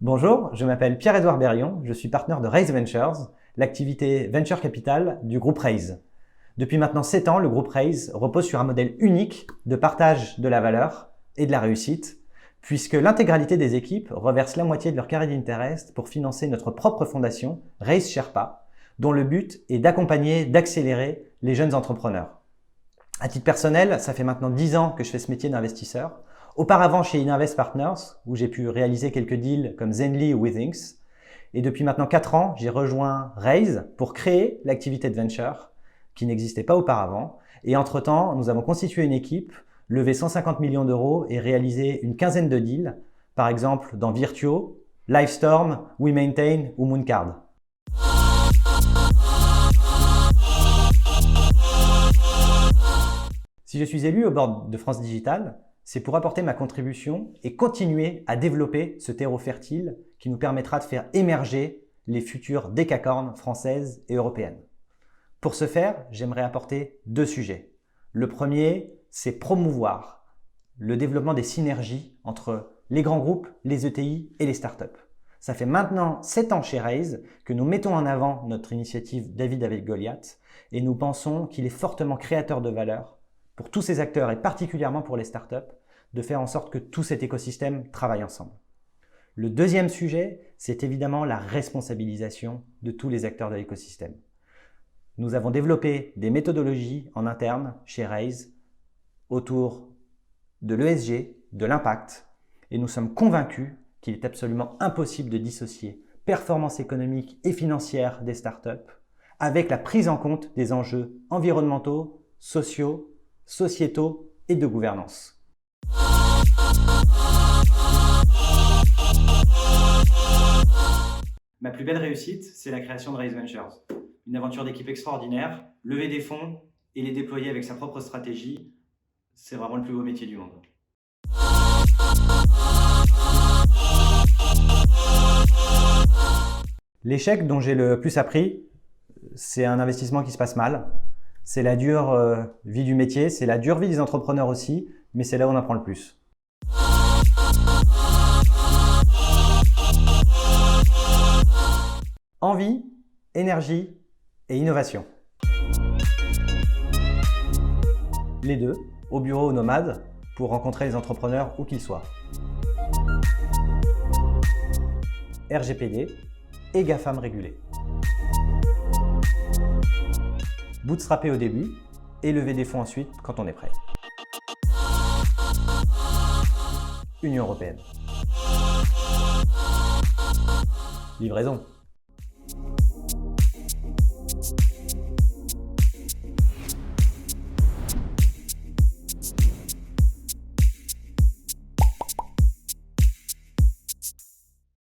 Bonjour, je m'appelle Pierre-Edouard Berrion, je suis partenaire de Raise Ventures, l'activité Venture Capital du groupe Raise. Depuis maintenant 7 ans, le groupe Raise repose sur un modèle unique de partage de la valeur et de la réussite, puisque l'intégralité des équipes reverse la moitié de leur carré d'intérêt pour financer notre propre fondation, Raise Sherpa, dont le but est d'accompagner, d'accélérer les jeunes entrepreneurs. À titre personnel, ça fait maintenant 10 ans que je fais ce métier d'investisseur. Auparavant chez Ininvest Partners, où j'ai pu réaliser quelques deals comme Zenly ou Withings. Et depuis maintenant 4 ans, j'ai rejoint Raise pour créer l'activité de venture qui n'existait pas auparavant. Et entre-temps, nous avons constitué une équipe, levé 150 millions d'euros et réalisé une quinzaine de deals, par exemple dans Virtuo, Livestorm, WeMaintain ou Mooncard. Si je suis élu au board de France Digital, c'est pour apporter ma contribution et continuer à développer ce terreau fertile qui nous permettra de faire émerger les futures décacornes françaises et européennes. Pour ce faire, j'aimerais apporter 2 sujets. Le premier, c'est promouvoir le développement des synergies entre les grands groupes, les ETI et les startups. Ça fait maintenant 7 ans chez Raise que nous mettons en avant notre initiative David avec Goliath et nous pensons qu'il est fortement créateur de valeur pour tous ces acteurs et particulièrement pour les startups, de faire en sorte que tout cet écosystème travaille ensemble. Le deuxième sujet, c'est évidemment la responsabilisation de tous les acteurs de l'écosystème. Nous avons développé des méthodologies en interne chez Raise autour de l'ESG, de l'impact, et nous sommes convaincus qu'il est absolument impossible de dissocier performance économique et financière des startups avec la prise en compte des enjeux environnementaux, sociaux, sociétaux et de gouvernance. Ma plus belle réussite, c'est la création de Raise Ventures. Une aventure d'équipe extraordinaire, lever des fonds et les déployer avec sa propre stratégie, c'est vraiment le plus beau métier du monde. L'échec dont j'ai le plus appris, c'est un investissement qui se passe mal. C'est la dure vie du métier, c'est la dure vie des entrepreneurs aussi, mais c'est là où on apprend le plus. Envie, énergie et innovation. Les deux, au bureau ou nomade, pour rencontrer les entrepreneurs où qu'ils soient. RGPD et GAFAM régulés. Bootstrapper au début et lever des fonds ensuite quand on est prêt. Union européenne. Livraison.